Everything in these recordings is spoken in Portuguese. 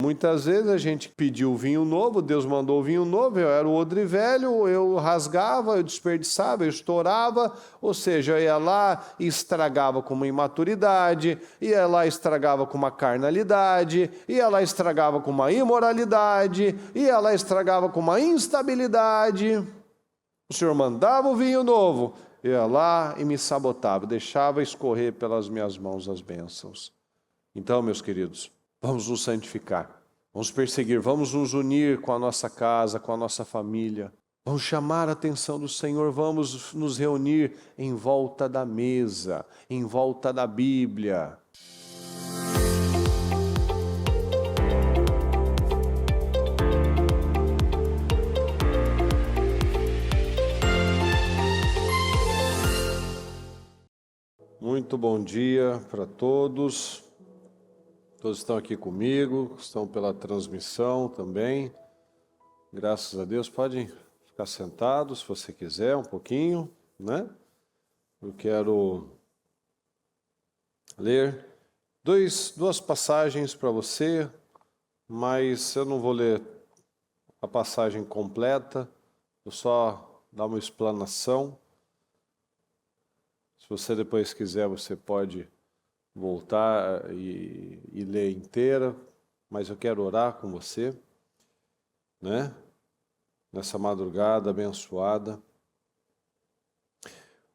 Muitas vezes a gente pediu vinho novo, Deus mandou vinho novo, eu era o odre velho, eu rasgava, eu desperdiçava, eu estourava, ou seja, eu ia lá e estragava com uma imaturidade, ia lá e estragava com uma carnalidade, ia lá e estragava com uma imoralidade, ia lá e estragava com uma instabilidade. O Senhor mandava o vinho novo, eu ia lá e me sabotava, deixava escorrer pelas minhas mãos as bênçãos. Então, meus queridos, vamos nos santificar, vamos perseguir, vamos nos unir com a nossa casa, com a nossa família. Vamos chamar a atenção do Senhor, vamos nos reunir em volta da mesa, em volta da Bíblia. Muito bom dia para todos. Todos estão aqui comigo, estão pela transmissão também. Graças a Deus. Podem ficar sentados se você quiser, um pouquinho, né? Eu quero ler duas passagens para você, mas eu não vou ler a passagem completa, vou só dar uma explanação. Se você depois quiser, você pode voltar e ler inteira, mas eu quero orar com você, né? Nessa madrugada abençoada,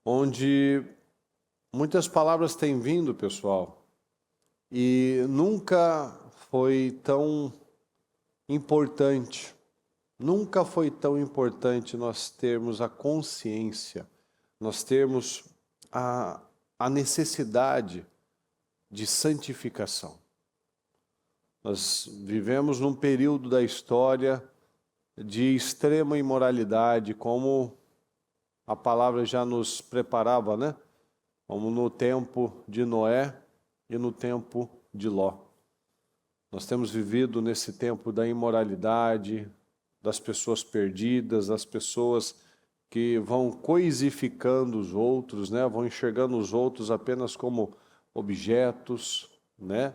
onde muitas palavras têm vindo, pessoal, e nunca foi tão importante nós termos a consciência, nós termos a necessidade de santificação. Nós vivemos num período da história de extrema imoralidade, como a palavra já nos preparava, né? Como no tempo de Noé e no tempo de Ló. Nós temos vivido nesse tempo da imoralidade, das pessoas perdidas, das pessoas que vão coisificando os outros, né? Vão enxergando os outros apenas como objetos, né?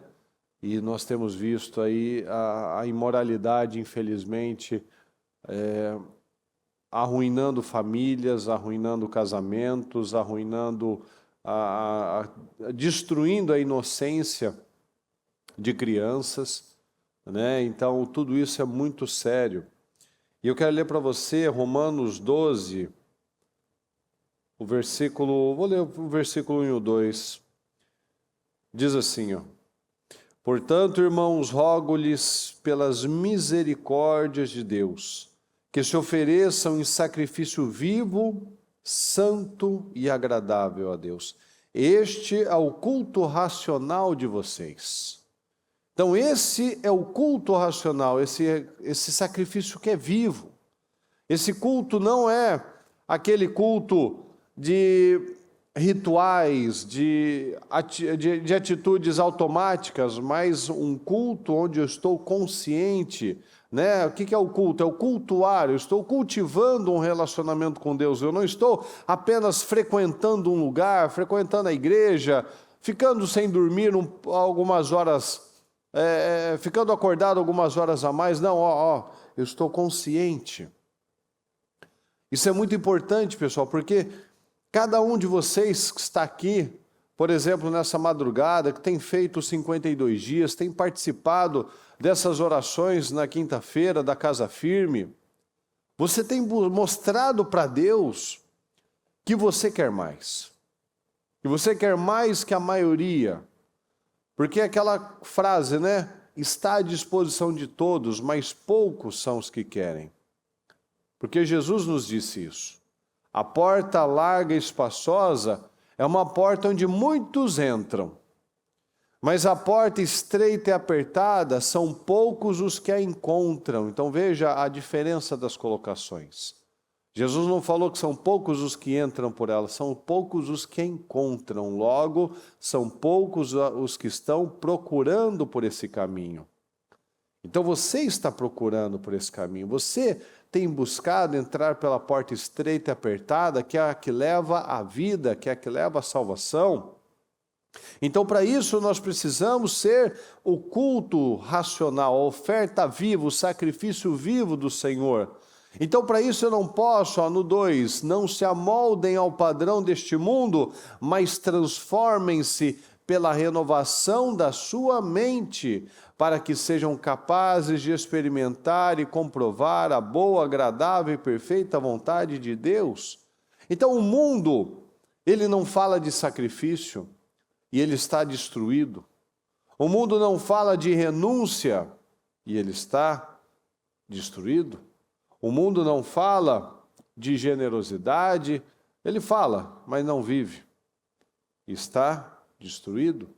E nós temos visto aí a imoralidade, infelizmente, arruinando famílias, arruinando casamentos, arruinando, destruindo a inocência de crianças, né? Então, tudo isso é muito sério. E eu quero ler para você Romanos 12, vou ler o versículo 1 e o 2. Diz assim, ó: Portanto, irmãos, rogo-lhes pelas misericórdias de Deus, que se ofereçam em sacrifício vivo, santo e agradável a Deus. Este é o culto racional de vocês. Então, esse é o culto racional, esse sacrifício que é vivo. Esse culto não é aquele culto de rituais, de atitudes automáticas, mas um culto onde eu estou consciente, né? O que é o culto? É o cultuar, eu estou cultivando um relacionamento com Deus, eu não estou apenas frequentando um lugar, frequentando a igreja, ficando sem dormir algumas horas, ficando acordado algumas horas a mais, não, eu estou consciente. Isso é muito importante, pessoal, porque cada um de vocês que está aqui, por exemplo, nessa madrugada, que tem feito os 52 dias, tem participado dessas orações na quinta-feira da Casa Firme, você tem mostrado para Deus que você quer mais. Que você quer mais que a maioria. Porque aquela frase, né? Está à disposição de todos, mas poucos são os que querem. Porque Jesus nos disse isso. A porta larga e espaçosa é uma porta onde muitos entram. Mas a porta estreita e apertada são poucos os que a encontram. Então veja a diferença das colocações. Jesus não falou que são poucos os que entram por ela, são poucos os que a encontram. Logo, são poucos os que estão procurando por esse caminho. Então você está procurando por esse caminho. Você tem buscado entrar pela porta estreita e apertada, que é a que leva à vida, que é a que leva à salvação. Então, para isso, nós precisamos ser o culto racional, a oferta viva, o sacrifício vivo do Senhor. Então, para isso eu não posso, no 2, não se amoldem ao padrão deste mundo, mas transformem-se pela renovação da sua mente, para que sejam capazes de experimentar e comprovar a boa, agradável e perfeita vontade de Deus. Então, o mundo, ele não fala de sacrifício, e ele está destruído. O mundo não fala de renúncia, e ele está destruído. O mundo não fala de generosidade, ele fala, mas não vive. Está destruído.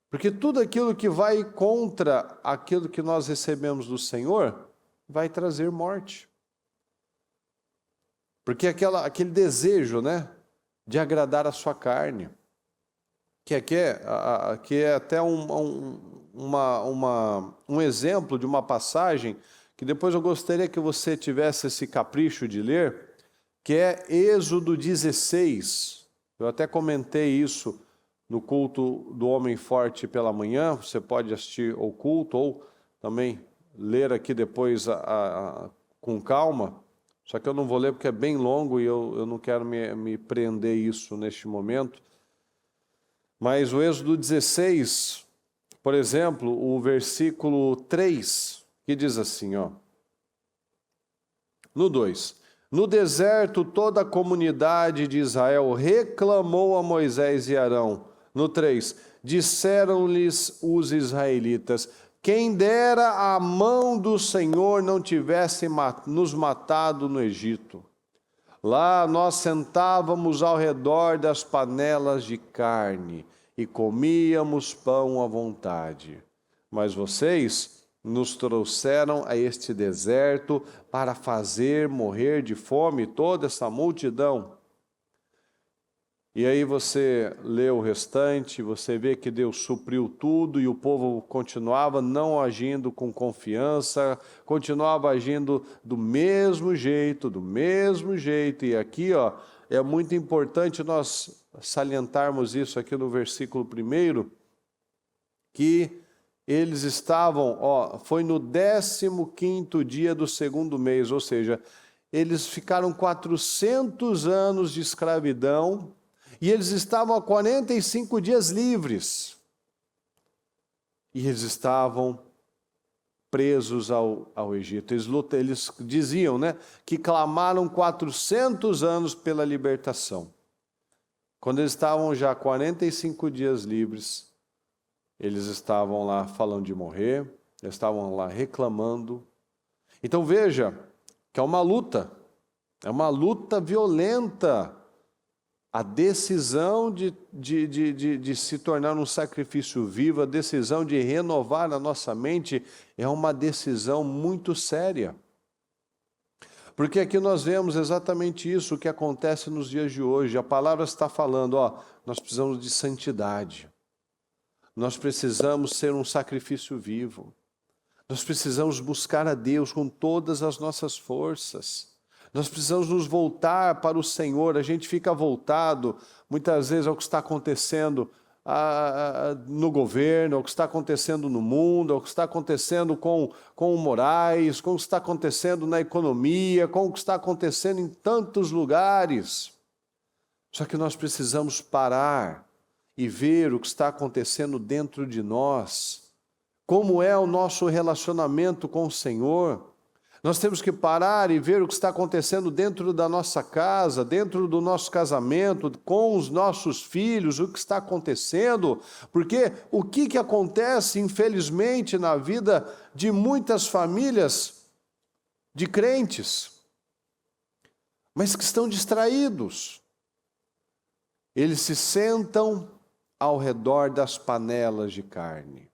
Porque tudo aquilo que vai contra aquilo que nós recebemos do Senhor, vai trazer morte. Porque aquele desejo, de agradar a sua carne, que é até um exemplo de uma passagem que depois eu gostaria que você tivesse esse capricho de ler, que é Êxodo 16. Eu até comentei isso no culto do Homem Forte pela manhã. Você pode assistir ao culto ou também ler aqui depois com calma. Só que eu não vou ler porque é bem longo e eu não quero me prender isso neste momento. Mas o Êxodo 16, por exemplo, o versículo 3, que diz assim, no 2: No deserto toda a comunidade de Israel reclamou a Moisés e Arão. No 3, disseram-lhes os israelitas: quem dera a mão do Senhor não tivesse nos matado no Egito. Lá nós sentávamos ao redor das panelas de carne e comíamos pão à vontade. Mas vocês nos trouxeram a este deserto para fazer morrer de fome toda essa multidão. E aí você lê o restante, você vê que Deus supriu tudo e o povo continuava não agindo com confiança, continuava agindo do mesmo jeito. E aqui, é muito importante nós salientarmos isso aqui no versículo 1, que eles estavam, foi no 15º dia do segundo mês, ou seja, eles ficaram 400 anos de escravidão, e eles estavam há 45 dias livres. E eles estavam presos ao Egito. Eles diziam, que clamaram 400 anos pela libertação. Quando eles estavam já 45 dias livres, eles estavam lá falando de morrer, eles estavam lá reclamando. Então veja que é uma luta violenta. A decisão de se tornar um sacrifício vivo, a decisão de renovar a nossa mente, é uma decisão muito séria. Porque aqui nós vemos exatamente isso que acontece nos dias de hoje. A palavra está falando, nós precisamos de santidade. Nós precisamos ser um sacrifício vivo. Nós precisamos buscar a Deus com todas as nossas forças. Nós precisamos nos voltar para o Senhor. A gente fica voltado, muitas vezes, ao que está acontecendo no governo, ao que está acontecendo no mundo, ao que está acontecendo com o Moraes, com o que está acontecendo na economia, com o que está acontecendo em tantos lugares. Só que nós precisamos parar e ver o que está acontecendo dentro de nós. Como é o nosso relacionamento com o Senhor. Nós temos que parar e ver o que está acontecendo dentro da nossa casa, dentro do nosso casamento, com os nossos filhos, o que está acontecendo. Porque o que acontece, infelizmente, na vida de muitas famílias de crentes, mas que estão distraídos. Eles se sentam ao redor das panelas de carne.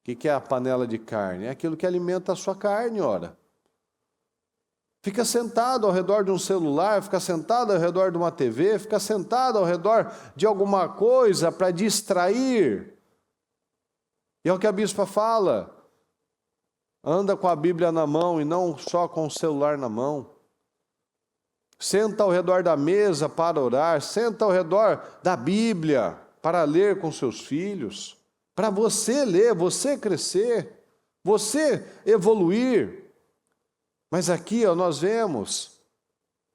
O que é a panela de carne? É aquilo que alimenta a sua carne, ora. Fica sentado ao redor de um celular, fica sentado ao redor de uma TV, fica sentado ao redor de alguma coisa para distrair. E é o que a bispa fala. Anda com a Bíblia na mão e não só com o celular na mão. Senta ao redor da mesa para orar, senta ao redor da Bíblia para ler com seus filhos, para você ler, você crescer, você evoluir. Mas aqui nós vemos,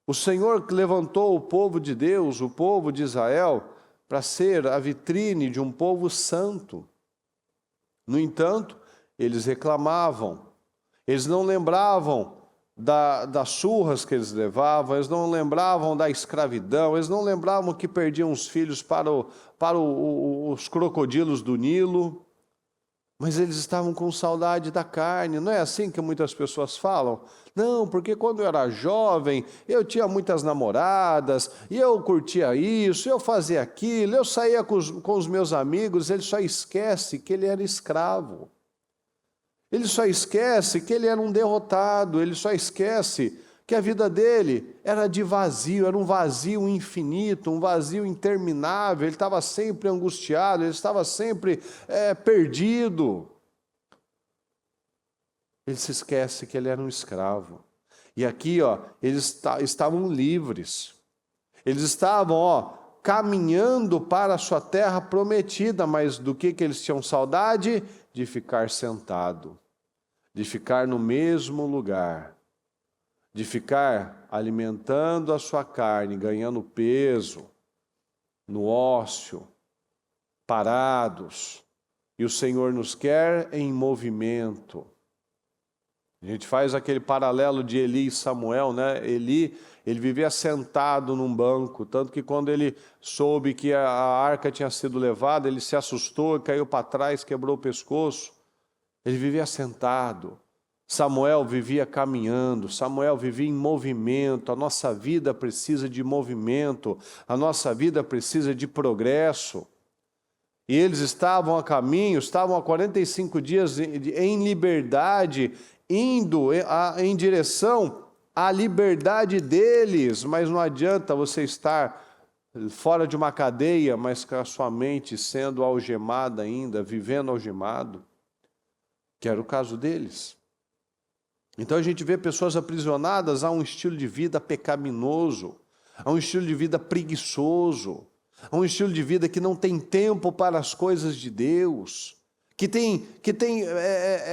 o Senhor levantou o povo de Deus, o povo de Israel, para ser a vitrine de um povo santo. No entanto, eles reclamavam, eles não lembravam das surras que eles levavam, eles não lembravam da escravidão, eles não lembravam que perdiam os filhos para os crocodilos do Nilo, mas eles estavam com saudade da carne. Não é assim que muitas pessoas falam? Não, porque quando eu era jovem, eu tinha muitas namoradas, e eu curtia isso, eu fazia aquilo, eu saía com os meus amigos. Ele só esquece que ele era escravo. Ele só esquece que ele era um derrotado, ele só esquece que a vida dele era de vazio, era um vazio infinito, um vazio interminável. Ele estava sempre angustiado, ele estava sempre perdido. Ele se esquece que ele era um escravo. E aqui, eles estavam livres. Eles estavam, caminhando para a sua terra prometida, mas do que eles tinham saudade? De ficar sentado, de ficar no mesmo lugar, de ficar alimentando a sua carne, ganhando peso, no ócio, parados. E o Senhor nos quer em movimento. A gente faz aquele paralelo de Eli e Samuel, né? Eli, ele vivia sentado num banco, tanto que quando ele soube que a arca tinha sido levada, ele se assustou, caiu para trás, quebrou o pescoço. Ele vivia sentado. Samuel vivia caminhando, Samuel vivia em movimento. A nossa vida precisa de movimento, a nossa vida precisa de progresso. E eles estavam a caminho, estavam há 45 dias em liberdade, indo em direção à liberdade deles. Mas não adianta você estar fora de uma cadeia, mas com a sua mente sendo algemada ainda, vivendo algemado, que era o caso deles. Então a gente vê pessoas aprisionadas a um estilo de vida pecaminoso, a um estilo de vida preguiçoso, a um estilo de vida que não tem tempo para as coisas de Deus,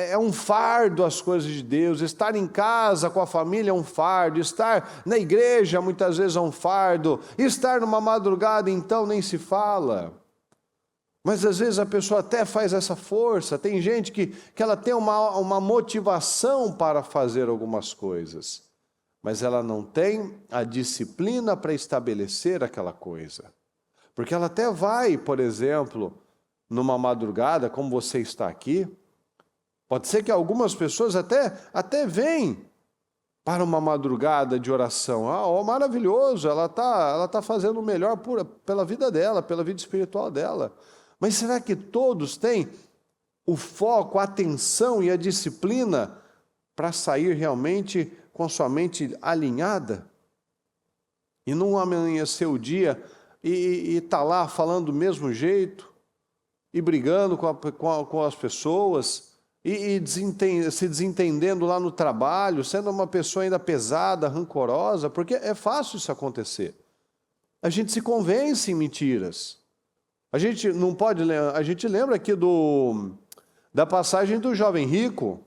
é um fardo as coisas de Deus. Estar em casa com a família é um fardo, estar na igreja muitas vezes é um fardo, estar numa madrugada então nem se fala. Mas às vezes a pessoa até faz essa força. Tem gente que ela tem uma motivação para fazer algumas coisas, mas ela não tem a disciplina para estabelecer aquela coisa. Porque ela até vai, por exemplo, numa madrugada, como você está aqui, pode ser que algumas pessoas até vêm para uma madrugada de oração. Maravilhoso, ela tá fazendo o melhor pela vida dela, pela vida espiritual dela. Mas será que todos têm o foco, a atenção e a disciplina para sair realmente com a sua mente alinhada? E não amanhecer o dia e tá lá falando do mesmo jeito, e brigando com as pessoas, e se desentendendo lá no trabalho, sendo uma pessoa ainda pesada, rancorosa, porque é fácil isso acontecer. A gente se convence em mentiras. A gente não pode, a gente lembra aqui da passagem do jovem rico.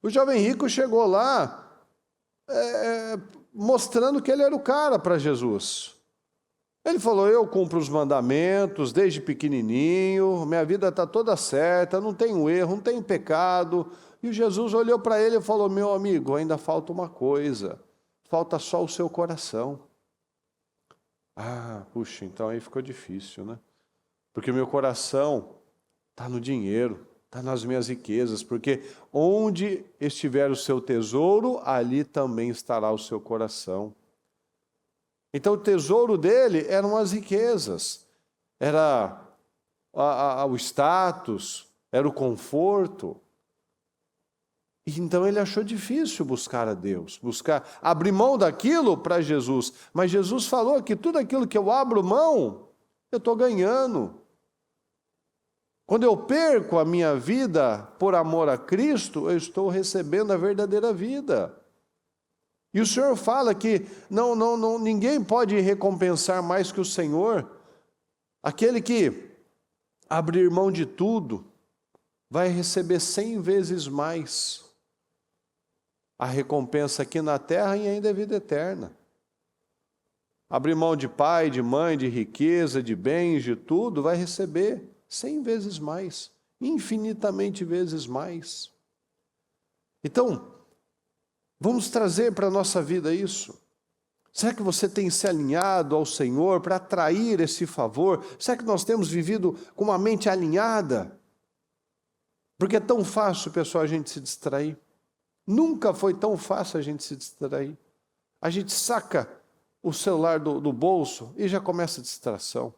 O jovem rico chegou lá mostrando que ele era o cara para Jesus. Ele falou: eu cumpro os mandamentos desde pequenininho, minha vida está toda certa, não tenho erro, não tenho pecado. E o Jesus olhou para ele e falou: meu amigo, ainda falta uma coisa, falta só o seu coração. Puxa, então aí ficou difícil, né? Porque meu coração está no dinheiro, está nas minhas riquezas, porque onde estiver o seu tesouro, ali também estará o seu coração. Então o tesouro dele eram as riquezas, era o status, era o conforto. E então ele achou difícil buscar a Deus, abrir mão daquilo para Jesus. Mas Jesus falou que tudo aquilo que eu abro mão, eu estou ganhando. Quando eu perco a minha vida por amor a Cristo, eu estou recebendo a verdadeira vida. E o Senhor fala que ninguém pode recompensar mais que o Senhor. Aquele que abrir mão de tudo vai receber 100 vezes mais a recompensa aqui na terra e ainda a vida eterna. Abrir mão de pai, de mãe, de riqueza, de bens, de tudo, vai receber 100 vezes mais, infinitamente vezes mais. Então, vamos trazer para a nossa vida isso. Será que você tem se alinhado ao Senhor para atrair esse favor? Será que nós temos vivido com uma mente alinhada? Porque é tão fácil, pessoal, a gente se distrair. Nunca foi tão fácil a gente se distrair. A gente saca o celular do bolso e já começa a distração.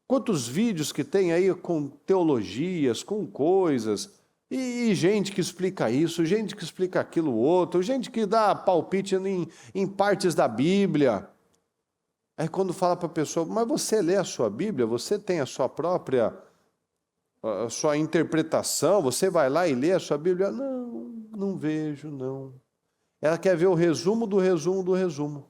Quantos vídeos que tem aí com teologias, com coisas, e gente que explica isso, gente que explica aquilo outro, gente que dá palpite em partes da Bíblia. Aí quando fala para a pessoa, mas você lê a sua Bíblia, você tem a sua própria, a sua interpretação, você vai lá e lê a sua Bíblia? Não, não vejo, não. Ela quer ver o resumo do resumo do resumo.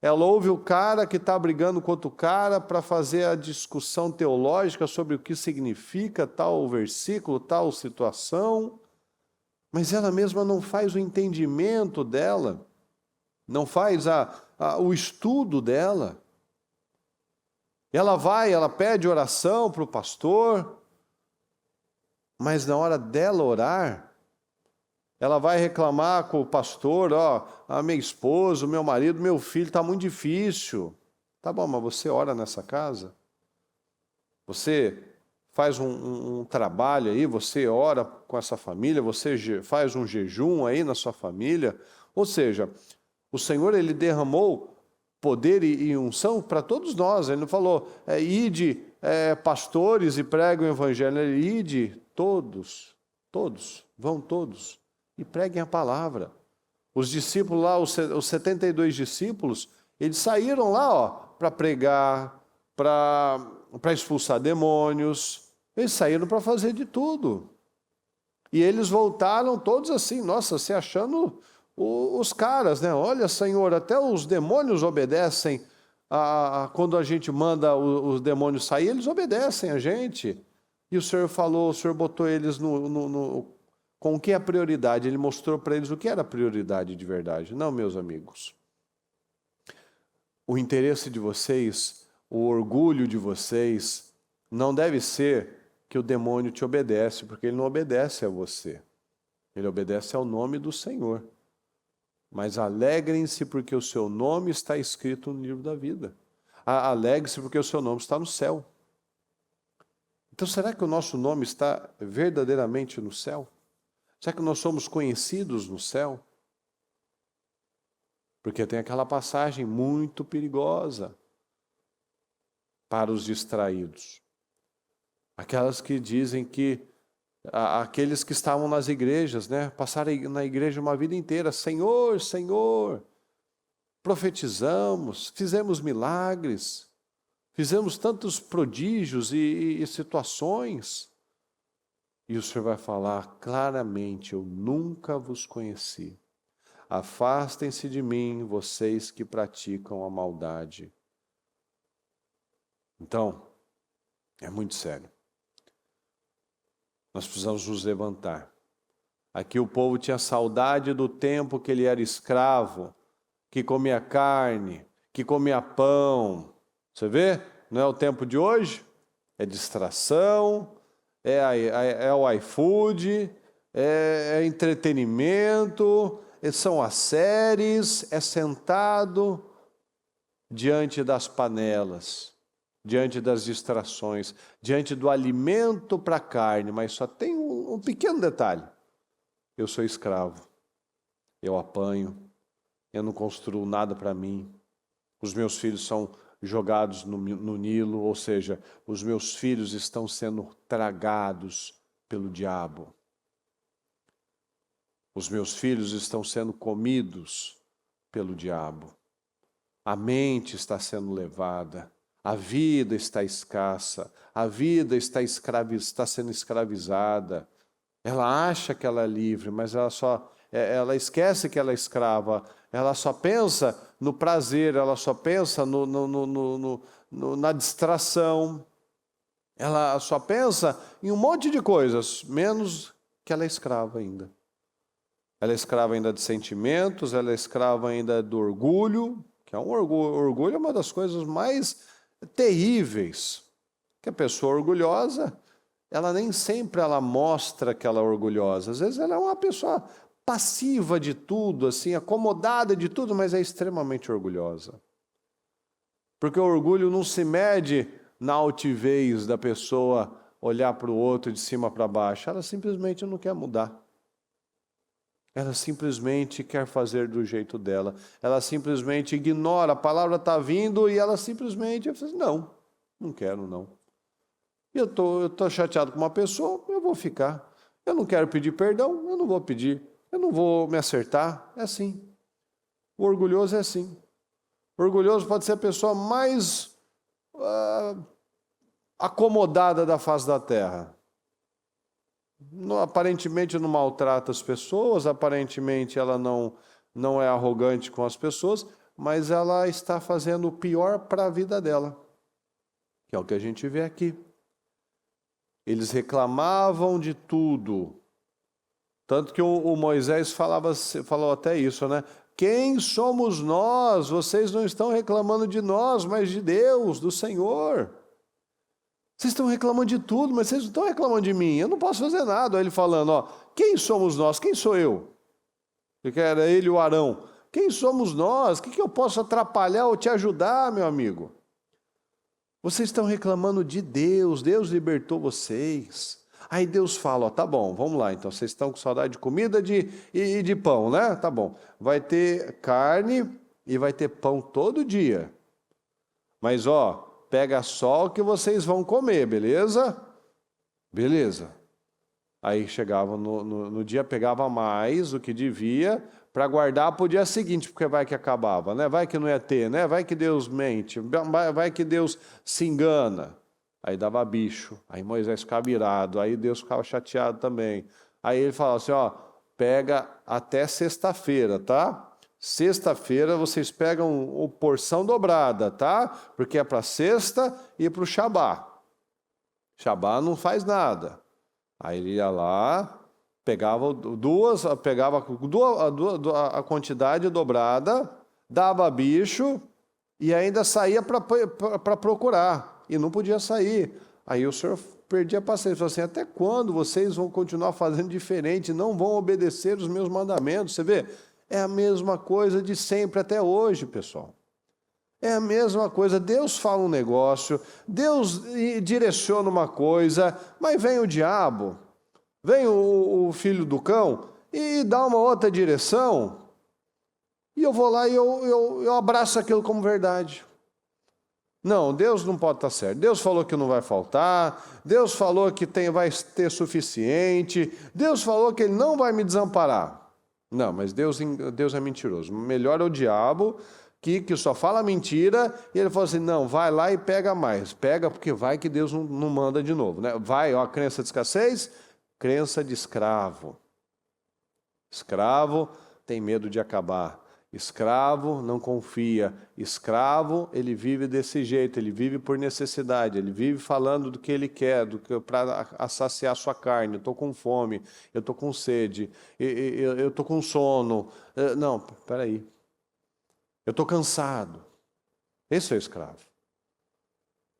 Ela ouve o cara que está brigando com outro cara para fazer a discussão teológica sobre o que significa tal versículo, tal situação, mas ela mesma não faz o entendimento dela, não faz o estudo dela. Ela vai, ela pede oração para o pastor, mas na hora dela orar, ela vai reclamar com o pastor, a minha esposa, o meu marido, meu filho, está muito difícil. Tá bom, mas você ora nessa casa? Você faz um trabalho aí, você ora com essa família, você faz um jejum aí na sua família? Ou seja, o Senhor, Ele derramou poder e unção para todos nós. Ele não falou, ide pastores e pregam o evangelho. Ele, ide todos, vão todos. E preguem a palavra. Os discípulos lá, os 72 discípulos, eles saíram lá para pregar, para expulsar demônios. Eles saíram para fazer de tudo. E eles voltaram todos assim, nossa, se achando os caras, né? Olha, Senhor, até os demônios obedecem. Quando a gente manda os demônios sair, eles obedecem a gente. E o Senhor falou, o Senhor botou eles com o que é a prioridade? Ele mostrou para eles o que era a prioridade de verdade. Não, meus amigos. O interesse de vocês, o orgulho de vocês, não deve ser que o demônio te obedece, porque ele não obedece a você. Ele obedece ao nome do Senhor. Mas alegrem-se porque o seu nome está escrito no livro da vida. Alegre-se porque o seu nome está no céu. Então, será que o nosso nome está verdadeiramente no céu? Será que nós somos conhecidos no céu? Porque tem aquela passagem muito perigosa para os distraídos. Aquelas que dizem que aqueles que estavam nas igrejas, né, passaram na igreja uma vida inteira, Senhor, Senhor, profetizamos, fizemos milagres, fizemos tantos prodígios e situações. E o Senhor vai falar claramente, eu nunca vos conheci. Afastem-se de mim, vocês que praticam a maldade. Então, é muito sério. Nós precisamos nos levantar. Aqui o povo tinha saudade do tempo que ele era escravo, que comia carne, que comia pão. Você vê? Não é o tempo de hoje? É distração, é o iFood, é entretenimento, são as séries, é sentado diante das panelas, diante das distrações, diante do alimento para a carne, mas só tem um pequeno detalhe. Eu sou escravo, eu apanho, eu não construo nada para mim, os meus filhos são jogados no Nilo, ou seja, os meus filhos estão sendo tragados pelo diabo. Os meus filhos estão sendo comidos pelo diabo. A mente está sendo levada, a vida está escassa, a vida está sendo escravizada. Ela acha que ela é livre, mas ela ela esquece que ela é escrava, ela só pensa no prazer, ela só pensa na distração, ela só pensa em um monte de coisas, menos que ela é escrava ainda. Ela é escrava ainda de sentimentos, ela é escrava ainda do orgulho, que é um orgulho. Orgulho é uma das coisas mais terríveis. Que a pessoa orgulhosa, ela nem sempre ela mostra que ela é orgulhosa. Às vezes ela é uma pessoa passiva de tudo, assim, acomodada de tudo, mas é extremamente orgulhosa. Porque o orgulho não se mede na altivez da pessoa olhar para o outro de cima para baixo. Ela simplesmente não quer mudar. Ela simplesmente quer fazer do jeito dela. Ela simplesmente ignora, a palavra está vindo e ela simplesmente diz, não quero não. Eu tô chateado com uma pessoa, eu vou ficar. Eu não quero pedir perdão, eu não vou pedir. Eu não vou me acertar. É assim. O orgulhoso é assim. O orgulhoso pode ser a pessoa mais acomodada da face da terra. Aparentemente não maltrata as pessoas, aparentemente ela não é arrogante com as pessoas, mas ela está fazendo o pior para a vida dela, que é o que a gente vê aqui. Eles reclamavam de tudo, tanto que o Moisés falou até isso, né? Quem somos nós? Vocês não estão reclamando de nós, mas de Deus, do Senhor. Vocês estão reclamando de tudo, mas vocês não estão reclamando de mim. Eu não posso fazer nada. Ele falando, quem somos nós? Quem sou eu? Porque era ele e o Arão. Quem somos nós? O que eu posso atrapalhar ou te ajudar, meu amigo? Vocês estão reclamando de Deus. Deus libertou vocês. Aí Deus fala, tá bom, vamos lá. Então, vocês estão com saudade de comida e de pão, né? Tá bom. Vai ter carne e vai ter pão todo dia. Mas, pega só o que vocês vão comer, beleza? Beleza. Aí chegava no dia, pegava mais do que devia para guardar para o dia seguinte, porque vai que acabava, né? Vai que não ia ter, né? Vai que Deus mente, vai que Deus se engana. Aí dava bicho, aí Moisés ficava irado, aí Deus ficava chateado também. Aí ele falava assim, pega até sexta-feira, tá? Sexta-feira vocês pegam porção dobrada, tá? Porque é para sexta e para o Shabá. Shabá não faz nada. Aí ele ia lá, pegava a quantidade dobrada, dava bicho e ainda saía para procurar. E não podia sair. Aí o Senhor perdia a paciência. Falou assim, até quando vocês vão continuar fazendo diferente? Não vão obedecer os meus mandamentos? Você vê? É a mesma coisa de sempre até hoje, pessoal. É a mesma coisa. Deus fala um negócio, Deus direciona uma coisa, mas vem o diabo, vem o filho do cão e dá uma outra direção, e eu vou lá e eu abraço aquilo como verdade. Não, Deus não pode estar certo. Deus falou que não vai faltar, Deus falou que vai ter suficiente, Deus falou que Ele não vai me desamparar. Não, mas Deus é mentiroso. Melhor é o diabo, que só fala mentira, e ele fala assim, não, vai lá e pega mais. Pega porque vai que Deus não manda de novo. Né? Vai, crença de escassez, crença de escravo. Escravo tem medo de acabar. Escravo não confia. Escravo, ele vive desse jeito, ele vive por necessidade, ele vive falando do que ele quer, para saciar sua carne. Eu estou com fome, eu estou com sede, eu estou com sono. Não, peraí. Eu estou cansado. Esse é o escravo.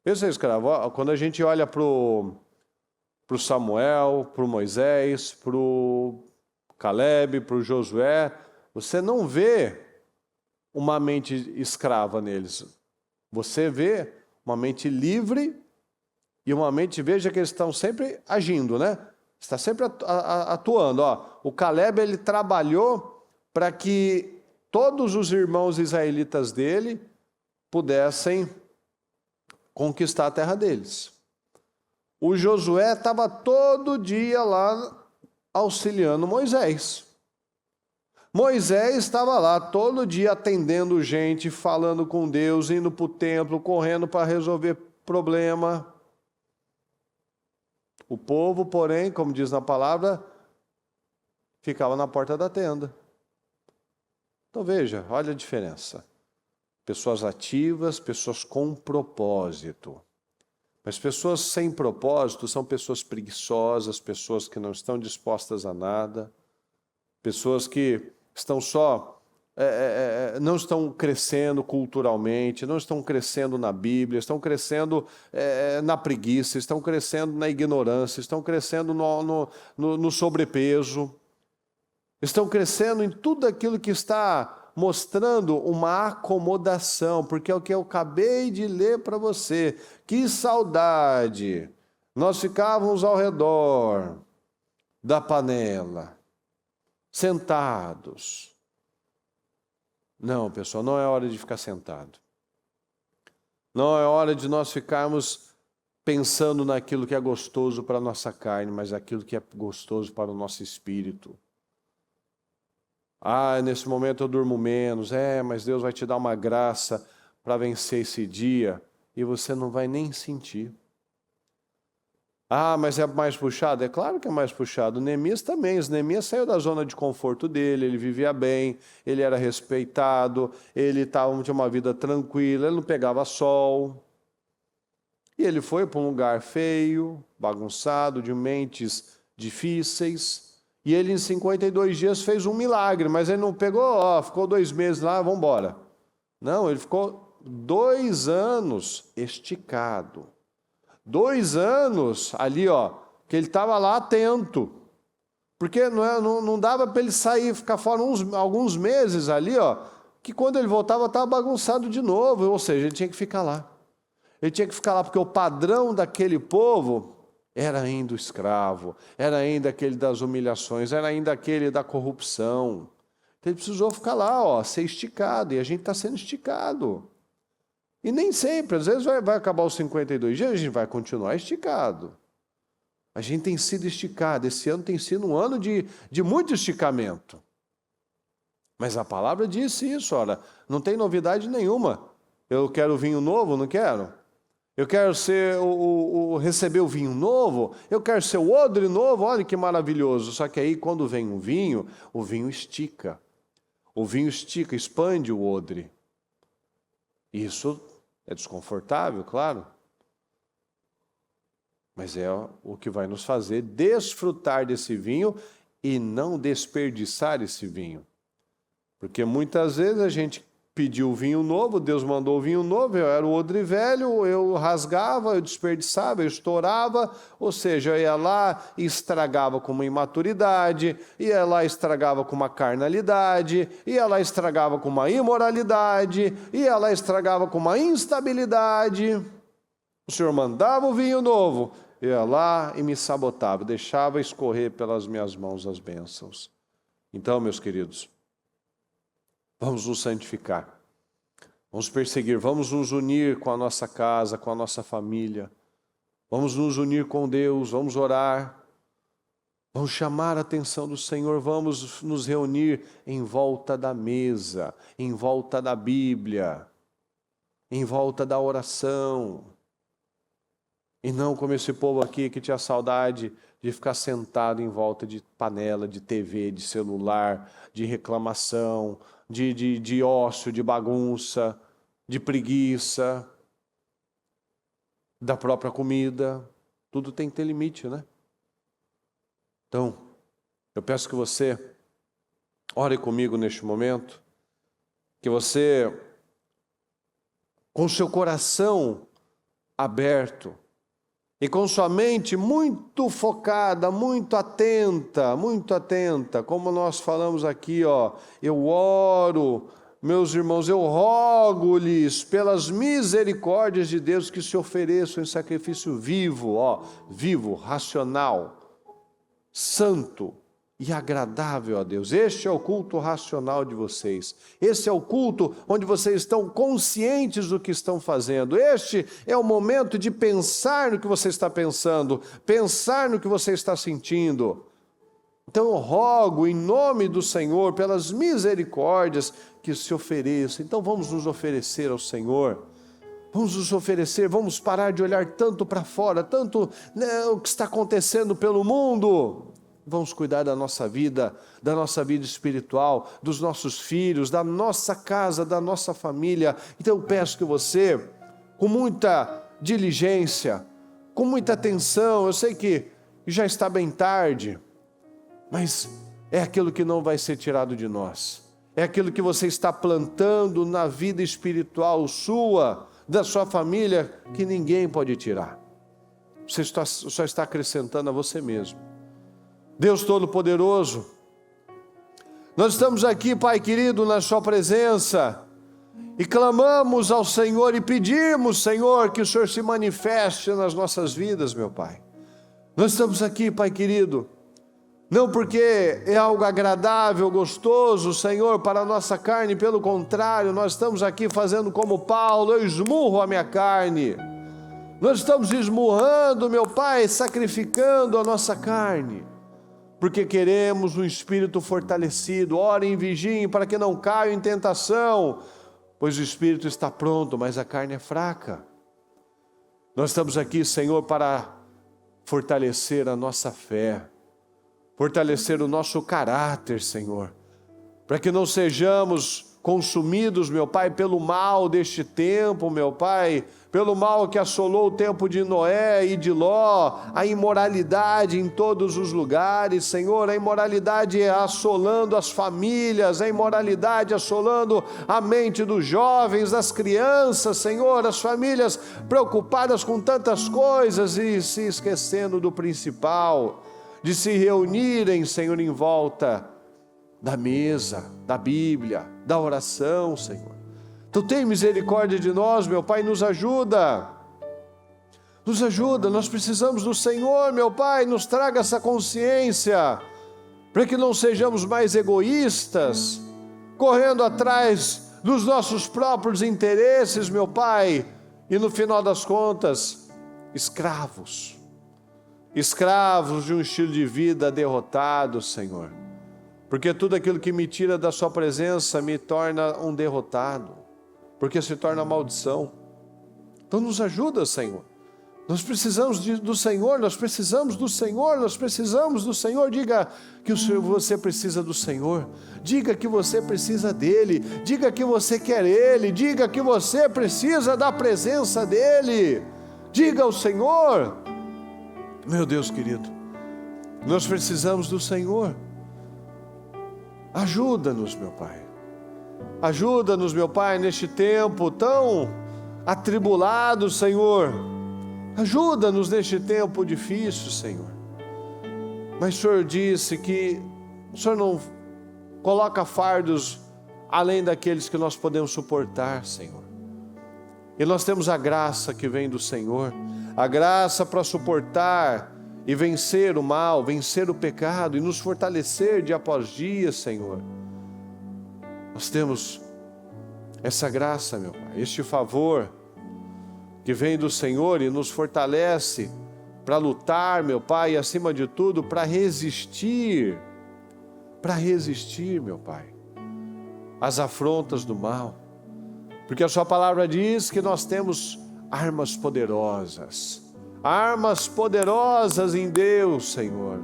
Esse é o escravo. Quando a gente olha para o Samuel, para o Moisés, para o Caleb, para o Josué, você não vê uma mente escrava neles. Você vê uma mente livre e uma mente, veja que eles estão sempre agindo, né? Está sempre atuando. O Caleb, ele trabalhou para que todos os irmãos israelitas dele pudessem conquistar a terra deles. O Josué estava todo dia lá auxiliando Moisés. Moisés estava lá todo dia atendendo gente, falando com Deus, indo para o templo, correndo para resolver problema. O povo, porém, como diz na palavra, ficava na porta da tenda. Então veja, olha a diferença. Pessoas ativas, pessoas com propósito. Mas pessoas sem propósito são pessoas preguiçosas, pessoas que não estão dispostas a nada, pessoas que estão não estão crescendo culturalmente, não estão crescendo na Bíblia, estão crescendo na preguiça, estão crescendo na ignorância, estão crescendo no sobrepeso, estão crescendo em tudo aquilo que está mostrando uma acomodação, porque é o que eu acabei de ler para você. Que saudade! Nós ficávamos ao redor da panela, sentados. Não, pessoal, não é hora de ficar sentado. Não é hora de nós ficarmos pensando naquilo que é gostoso para a nossa carne, mas aquilo que é gostoso para o nosso espírito. Nesse momento eu durmo menos. Mas Deus vai te dar uma graça para vencer esse dia e você não vai nem sentir. Mas é mais puxado? É claro que é mais puxado. Neemias também. Neemias saiu da zona de conforto dele, ele vivia bem, ele era respeitado, ele tinha uma vida tranquila, ele não pegava sol. E ele foi para um lugar feio, bagunçado, de mentes difíceis. E ele em 52 dias fez um milagre, mas ele não pegou, ficou 2 meses lá, vamos embora. Não, ele ficou 2 anos esticado. 2 anos ali, que ele estava lá atento. Porque não dava para ele sair, ficar fora alguns meses ali, que quando ele voltava estava bagunçado de novo, ou seja, ele tinha que ficar lá. Ele tinha que ficar lá porque o padrão daquele povo era ainda o escravo, era ainda aquele das humilhações, era ainda aquele da corrupção. Então ele precisou ficar lá, ser esticado, e a gente está sendo esticado. E nem sempre, às vezes vai acabar os 52 dias, a gente vai continuar esticado. A gente tem sido esticado, esse ano tem sido um ano de muito esticamento. Mas a palavra disse isso, não tem novidade nenhuma. Eu quero vinho novo, não quero? Eu quero receber o vinho novo, eu quero ser o odre novo, olha que maravilhoso. Só que aí quando vem o vinho estica. O vinho estica, expande o odre. Isso é desconfortável, claro. Mas é o que vai nos fazer desfrutar desse vinho e não desperdiçar esse vinho. Porque muitas vezes a gente pediu o vinho novo, Deus mandou o vinho novo, eu era o odre velho, eu rasgava, eu desperdiçava, eu estourava, ou seja, eu ia lá e estragava com uma imaturidade, ia lá e estragava com uma carnalidade, ia lá e estragava com uma imoralidade, ia lá e estragava com uma instabilidade. O Senhor mandava o vinho novo, eu ia lá e me sabotava, deixava escorrer pelas minhas mãos as bênçãos. Então, meus queridos, vamos nos santificar, vamos perseguir, vamos nos unir com a nossa casa, com a nossa família, vamos nos unir com Deus, vamos orar, vamos chamar a atenção do Senhor, vamos nos reunir em volta da mesa, em volta da Bíblia, em volta da oração, e não como esse povo aqui que tinha saudade de ficar sentado em volta de panela, de TV, de celular, de reclamação, de ócio, de bagunça, de preguiça, da própria comida. Tudo tem que ter limite, né? Então, eu peço que você ore comigo neste momento, que você, com seu coração aberto, e com sua mente muito focada, muito atenta, como nós falamos aqui, eu oro, meus irmãos, eu rogo-lhes pelas misericórdias de Deus que se ofereçam em sacrifício vivo, vivo, racional, santo e agradável a Deus. Este é o culto racional de vocês. Esse é o culto onde vocês estão conscientes do que estão fazendo. Este é o momento de pensar no que você está pensando, pensar no que você está sentindo. Então eu rogo em nome do Senhor, pelas misericórdias, que se ofereça. Então vamos nos oferecer ao Senhor. Vamos nos oferecer, vamos parar de olhar tanto para fora, tanto o que está acontecendo pelo mundo. vamos cuidar da nossa vida espiritual, dos nossos filhos, da nossa casa, da nossa família. Então eu peço que você, com muita diligência, com muita atenção, eu sei que já está bem tarde, mas é aquilo que não vai ser tirado de nós. É aquilo que você está plantando na vida espiritual sua, da sua família, que ninguém pode tirar. Você só está acrescentando a você mesmo. Deus Todo-Poderoso, nós estamos aqui, Pai querido, na sua presença, e clamamos ao Senhor e pedimos, Senhor, que o Senhor se manifeste nas nossas vidas, meu Pai. Nós estamos aqui, Pai querido, não porque é algo agradável, gostoso, Senhor, para a nossa carne, pelo contrário, nós estamos aqui fazendo como Paulo, eu esmurro a minha carne. Nós estamos esmurrando, meu Pai, sacrificando a nossa carne, porque queremos um espírito fortalecido. Orem e vigiem para que não caiam em tentação, pois o espírito está pronto, mas a carne é fraca. Nós estamos aqui, Senhor, para fortalecer a nossa fé, fortalecer o nosso caráter, Senhor, para que não sejamos consumidos, meu Pai, pelo mal deste tempo, meu Pai, pelo mal que assolou o tempo de Noé e de Ló, a imoralidade em todos os lugares, Senhor, a imoralidade assolando as famílias, a imoralidade assolando a mente dos jovens, das crianças, Senhor, as famílias preocupadas com tantas coisas e se esquecendo do principal, de se reunirem, Senhor, em volta da mesa, da Bíblia, da oração, Senhor. Tu tem misericórdia de nós, meu Pai, nos ajuda, nós precisamos do Senhor, meu Pai, nos traga essa consciência, para que não sejamos mais egoístas, correndo atrás dos nossos próprios interesses, meu Pai, e no final das contas, escravos de um estilo de vida derrotado, Senhor, porque tudo aquilo que me tira da sua presença me torna um derrotado, porque se torna maldição. Então nos ajuda, Senhor. Nós precisamos do Senhor, nós precisamos do Senhor, nós precisamos do Senhor. Diga que você precisa do Senhor, diga que você precisa dEle, diga que você quer Ele, diga que você precisa da presença dEle. Diga ao Senhor, meu Deus querido, nós precisamos do Senhor. Ajuda-nos, meu Pai. Ajuda-nos, meu Pai, neste tempo tão atribulado, Senhor. Ajuda-nos neste tempo difícil, Senhor. Mas o Senhor disse que o Senhor não coloca fardos além daqueles que nós podemos suportar, Senhor. E nós temos a graça que vem do Senhor, a graça para suportar e vencer o mal, vencer o pecado e nos fortalecer dia após dia, Senhor. Nós temos essa graça, meu Pai, este favor que vem do Senhor e nos fortalece para lutar, meu Pai, e acima de tudo, para resistir, meu Pai, às afrontas do mal, porque a sua palavra diz que nós temos armas poderosas em Deus, Senhor.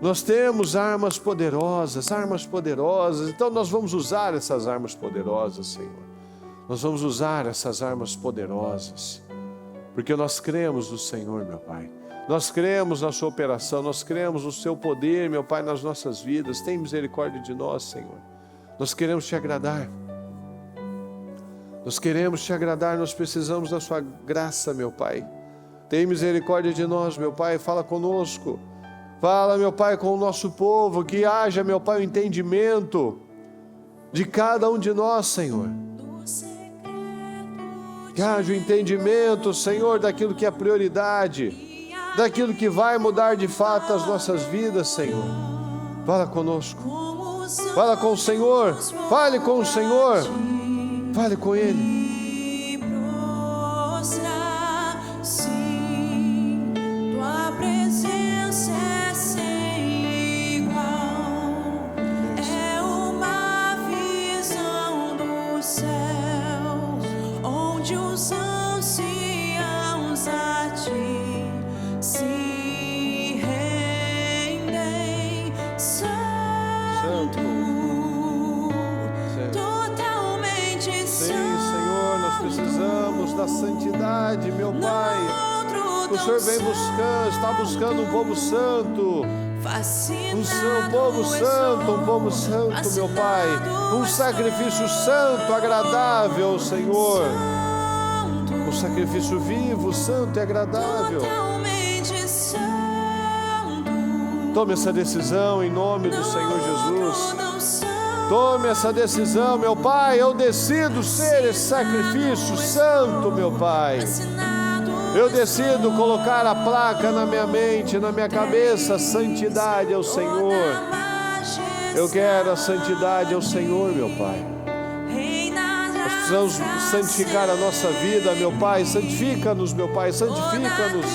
Nós temos armas poderosas, então nós vamos usar essas armas poderosas, Senhor. Nós vamos usar essas armas poderosas, porque nós cremos no Senhor, meu Pai. Nós cremos na sua operação, nós cremos no seu poder, meu Pai, nas nossas vidas. Tem misericórdia de nós, Senhor. Nós queremos te agradar. Nós precisamos da sua graça, meu Pai. Tem misericórdia de nós, meu Pai, fala conosco. Fala, meu Pai, com o nosso povo, que haja, meu Pai, o entendimento de cada um de nós, Senhor. Que haja o entendimento, Senhor, daquilo que é prioridade, daquilo que vai mudar de fato as nossas vidas, Senhor. Fala conosco. Fala com o Senhor. Fale com o Senhor. Fale com Ele. Se rendem. totalmente Sim, Senhor, nós precisamos da santidade, meu Pai. O Senhor vem buscando, está buscando um povo santo. Um povo santo, meu Pai. Um sacrifício santo, agradável ao Senhor. Um sacrifício vivo, santo e agradável. Tome essa decisão em nome do Senhor Jesus. Tome essa decisão, meu Pai. Eu decido ser esse sacrifício santo, meu Pai. Eu decido colocar a placa na minha mente, na minha cabeça, santidade ao Senhor. Eu quero a santidade ao Senhor, meu Pai. Nós precisamos santificar a nossa vida, meu Pai. Santifica-nos, meu Pai, santifica-nos.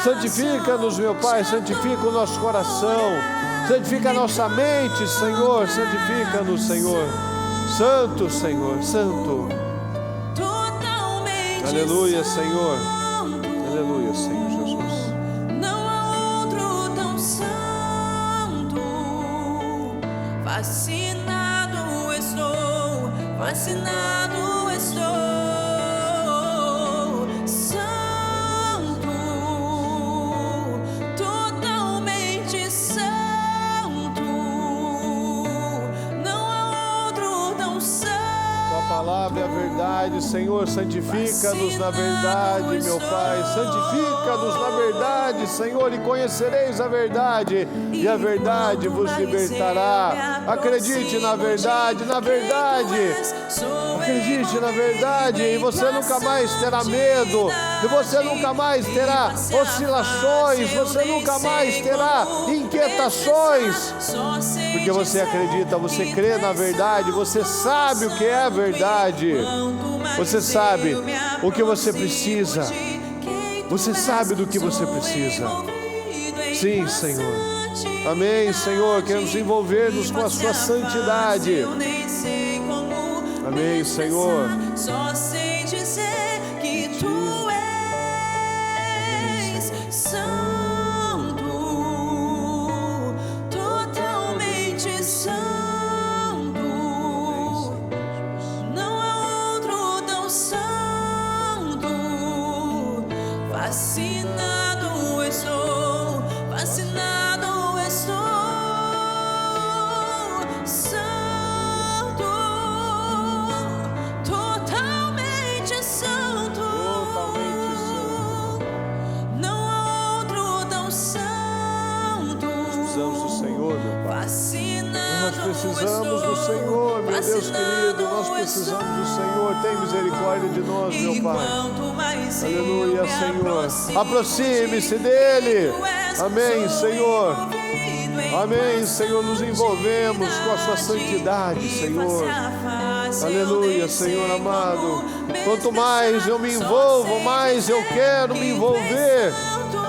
Santifica-nos, meu Pai, santifica o nosso coração. Santifica a nossa mente, Senhor. Santifica-nos, Senhor. Santo, Senhor, santo. Aleluia, Senhor. Aleluia, Senhor Jesus. Não há outro tão santo. Fascinado estou, fascinado estou. Santo, totalmente santo. Não há outro tão santo. Tua palavra é a verdade, Senhor. Santifica-nos na verdade, meu Pai. Santifica-nos na verdade, Senhor, e conhecereis a verdade, e a verdade vos libertará. Acredite na verdade, na verdade. Acredite na verdade, e você nunca mais terá medo, e você nunca mais terá oscilações, você nunca mais terá inquietações, porque você acredita, você crê na verdade, você sabe o que é a verdade, você sabe o que você precisa, você sabe do que você precisa. Sim, Senhor. Amém, Senhor. Queremos envolver-nos com a sua santidade. Amém, Senhor. Só sei dizer que tu és santo, totalmente santo. Não há outro tão santo. Fascinado estou, fascinado estou. Nós precisamos do Senhor, meu Deus querido, nós precisamos do Senhor. Tem misericórdia de nós, meu Pai. Aleluia, Senhor. Aproxime-se dEle. Amém, Senhor. Amém, Senhor. Nos envolvemos com a sua santidade, Senhor. Aleluia, Senhor amado. Quanto mais eu me envolvo, mais eu quero me envolver.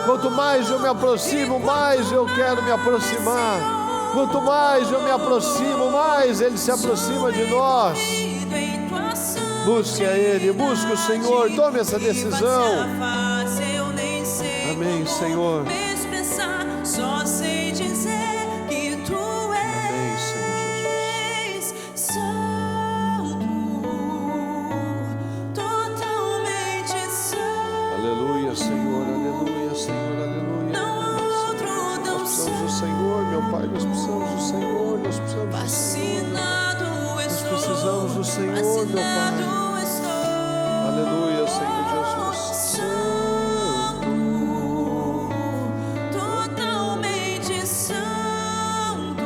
Quanto mais eu me aproximo, mais eu quero me aproximar. Quanto mais eu me aproximo, mais Ele se aproxima de nós. Busque a Ele, busque o Senhor, tome essa decisão. Amém, Senhor. Só sei dizer que tu és santo, totalmente santo. Aleluia, Senhor, aleluia, Senhor, aleluia. Nós precisamos do Senhor, meu Pai, nós precisamos do Senhor, nós precisamos do Senhor. Nós precisamos do Senhor, meu Pai. Aleluia, Senhor Jesus. Totalmente santo.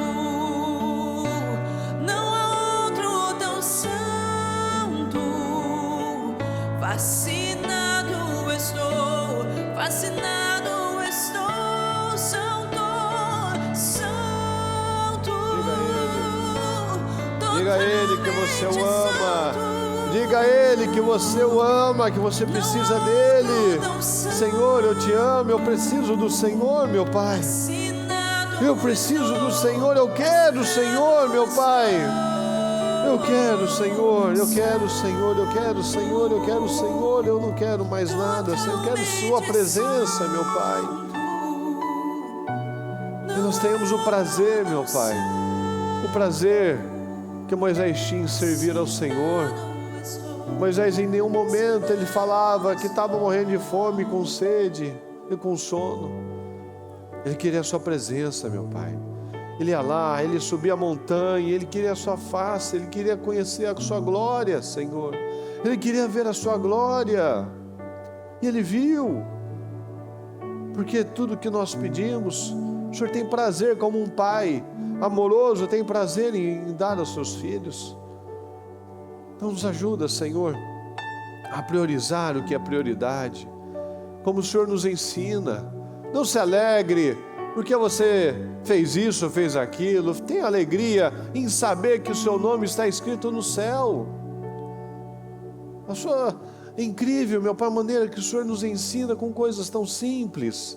Não há outro tão santo. Fascinado estou, fascinado estou. Diga a Ele que você o ama. Diga a Ele que você o ama, que você precisa dEle. Senhor, eu te amo, eu preciso do Senhor, meu Pai. Eu preciso do Senhor, eu quero o Senhor, meu Pai. Eu quero o Senhor, eu quero o Senhor, eu quero o Senhor, eu quero o Senhor. Eu não quero mais nada, eu quero Sua presença, meu Pai. Que nós tenhamos o prazer, meu Pai. O o prazer que Moisés tinha em servir ao Senhor. Moisés, em nenhum momento ele falava que estava morrendo de fome, com sede e com sono. Ele queria a sua presença, meu Pai. Ele ia lá, ele subia a montanha, ele queria a sua face, ele queria conhecer a sua glória, Senhor. Ele queria ver a sua glória. E ele viu. Porque tudo que nós pedimos, o Senhor tem prazer, como um pai amoroso tem prazer em dar aos seus filhos. Então nos ajuda, Senhor, a priorizar o que é prioridade, como o Senhor nos ensina. Não se alegre porque você fez isso, fez aquilo. Tenha alegria em saber que o seu nome está escrito no céu. É incrível, meu Pai, a maneira que o Senhor nos ensina com coisas tão simples.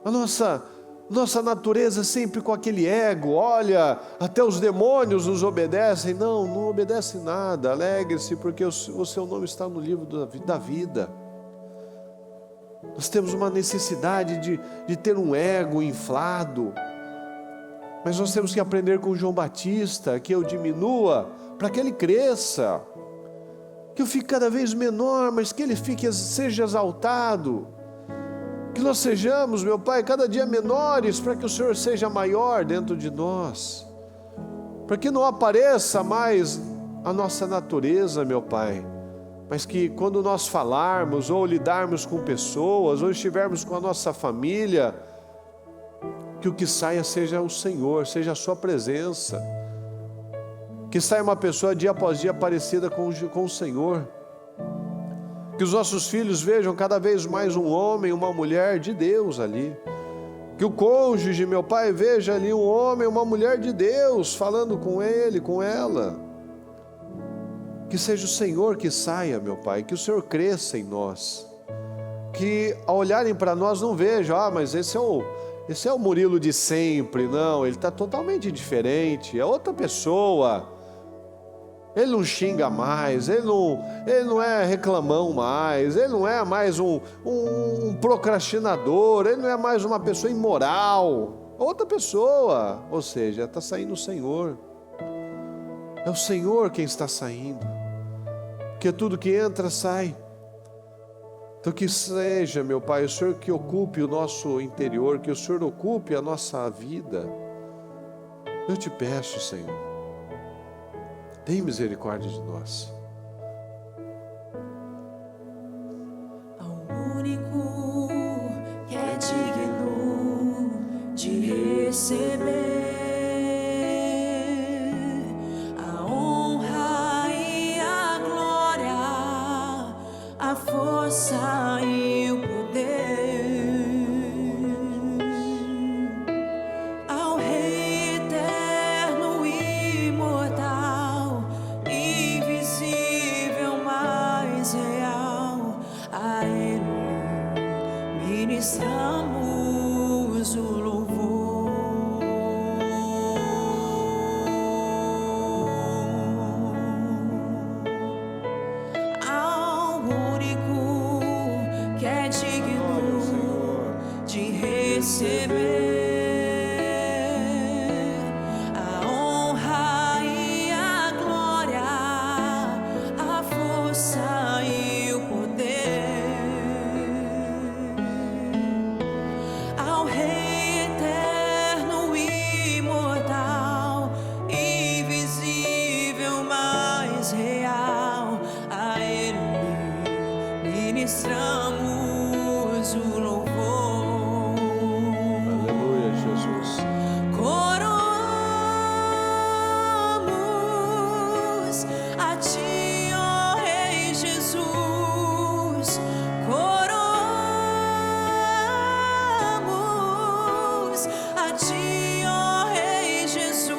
A nossa natureza sempre com aquele ego, olha, até os demônios nos obedecem. Não obedece nada. Alegre-se porque o seu nome está no livro da vida. Nós temos uma necessidade de ter um ego inflado, mas nós temos que aprender com João Batista, que eu diminua para que ele cresça, que eu fique cada vez menor, mas que ele seja exaltado. Que nós sejamos, meu Pai, cada dia menores, para que o Senhor seja maior dentro de nós, para que não apareça mais a nossa natureza, meu Pai, mas que quando nós falarmos, ou lidarmos com pessoas, ou estivermos com a nossa família, que o que saia seja o Senhor, seja a sua presença, que saia uma pessoa dia após dia parecida com o Senhor. Que os nossos filhos vejam cada vez mais um homem, uma mulher de Deus ali. Que o cônjuge, meu Pai, veja ali um homem, uma mulher de Deus, falando com ele, com ela. Que seja o Senhor que saia, meu Pai, que o Senhor cresça em nós. Que ao olharem para nós não vejam, mas esse é o Murilo de sempre. Não, ele está totalmente diferente, é outra pessoa. Ele não xinga mais, ele não é reclamão mais, ele não é mais um procrastinador, ele não é mais uma pessoa imoral, outra pessoa. Ou seja, está saindo o Senhor. É o Senhor quem está saindo, porque tudo que entra sai. Então que seja, meu Pai, o Senhor que ocupe o nosso interior, que o Senhor ocupe a nossa vida. Eu te peço, Senhor, tem misericórdia de nós. Ao único que é digno de receber a honra e a glória, a força e o poder. Ao Rei eterno e imortal, invisível, mais real, a Ele ministramos o louvor. Ao único que é digno de receber a honra e a glória, a força e o poder. Ao Rei eterno e imortal, invisível, mais real, a Ele ministramos o louvor. Aleluia, Jesus. Coroamos a Ti, ó Rei Jesus. Coroamos a Ti, ó Rei Jesus.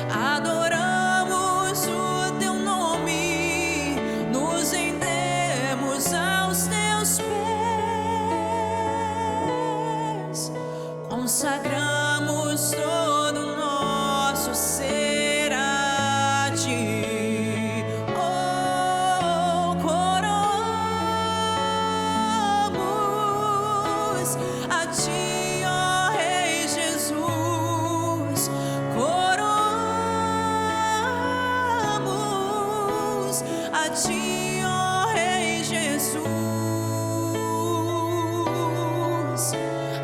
Adoramos o Teu nome, nos rendemos aos Teus pés, consagramos todo o nosso ser a Ti. Oh, coroamos a Ti, ó Rei ti, ó Rei Jesus.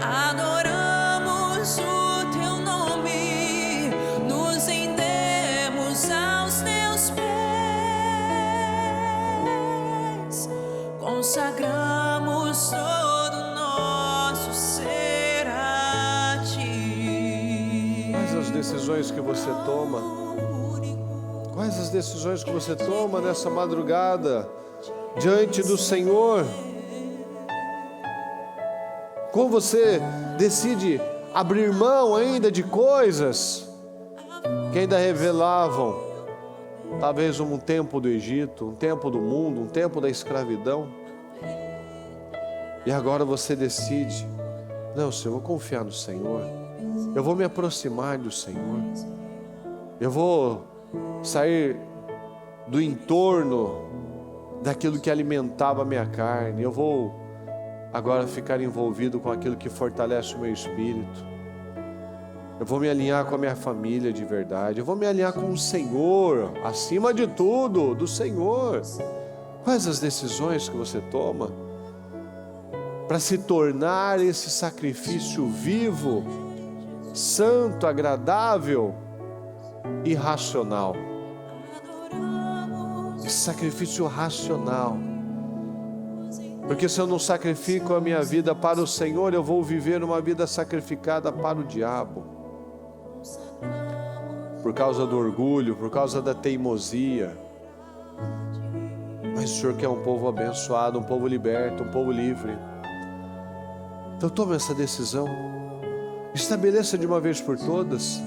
Adoramos o teu nome, nos rendemos aos teus pés, consagramos todo o nosso ser a ti. Quais as decisões que você toma? Quais as decisões que você toma nessa madrugada diante do Senhor? Como você decide abrir mão ainda de coisas que ainda revelavam talvez um tempo do Egito, um tempo do mundo, um tempo da escravidão? E agora você decide: não, Senhor, eu vou confiar no Senhor, eu vou me aproximar do Senhor, eu vou sair do entorno daquilo que alimentava a minha carne, eu vou agora ficar envolvido com aquilo que fortalece o meu espírito, eu vou me alinhar com a minha família de verdade, eu vou me alinhar com o Senhor, acima de tudo, do Senhor. Quais as decisões que você toma para se tornar esse sacrifício vivo, santo, agradável e racional? Esse sacrifício racional. Porque se eu não sacrifico a minha vida para o Senhor, eu vou viver uma vida sacrificada para o diabo. Por causa do orgulho, por causa da teimosia. Mas o Senhor quer um povo abençoado, um povo liberto, um povo livre. Então tome essa decisão. Estabeleça de uma vez por todas,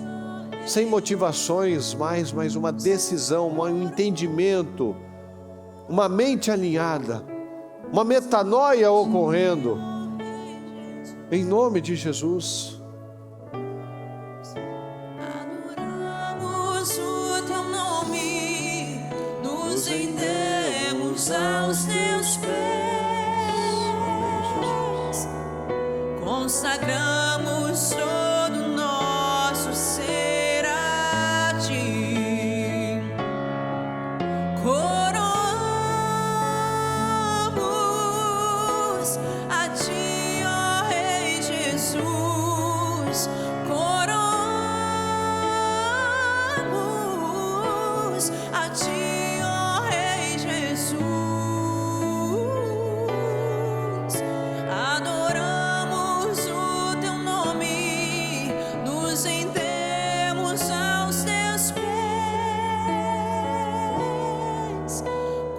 sem motivações mais, mas uma decisão, um entendimento, uma mente alinhada, uma metanoia ocorrendo, em nome de Jesus. Adoramos o teu nome, nos rendemos aos teus pés, consagramos todo o nosso ser a ti. Coroamos a ti, ó Rei Jesus. Coroamos a ti, ó Rei Jesus. Adoramos o teu nome, nos rendemos aos teus pés,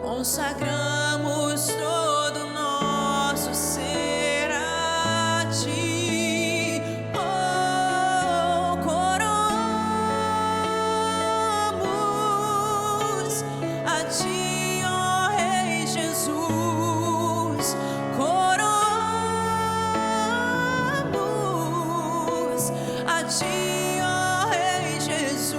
consagramos todo o nosso ser a ti. Oh, coroamos a ti, ó Rei Jesus. Coroamos a ti, ó Rei Jesus.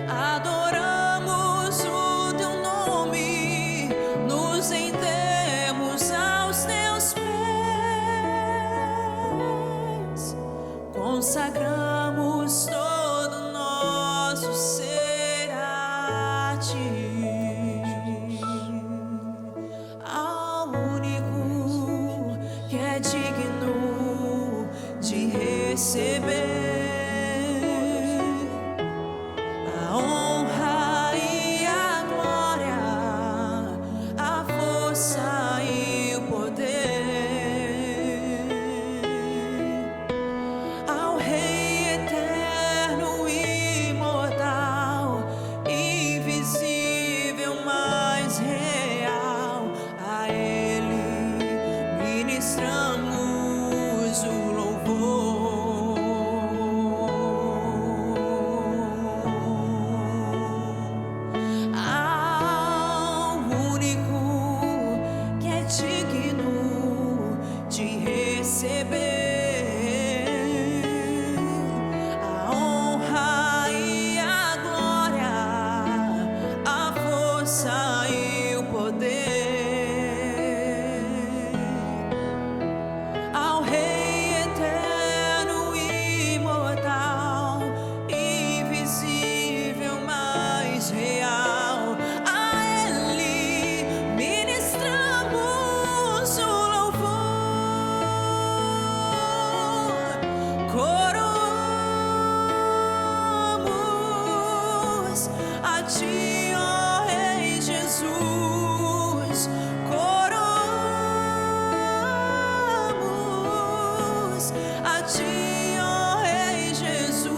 Adoramos o teu nome, nos rendemos aos teus pés, consagramos todo o nosso ser a ti. Ao único que é digno de receber a honra e a glória, a força e o poder, ao Rei eterno e imortal, invisível, mas real, a Ele ministramos o louvor. Ao único que é digno de receber a honra e a glória, a força e o poder, ao Rei eterno e imortal, invisível, mas coroamos a ti, ó Rei Jesus, coroamos a ti, ó Rei Jesus,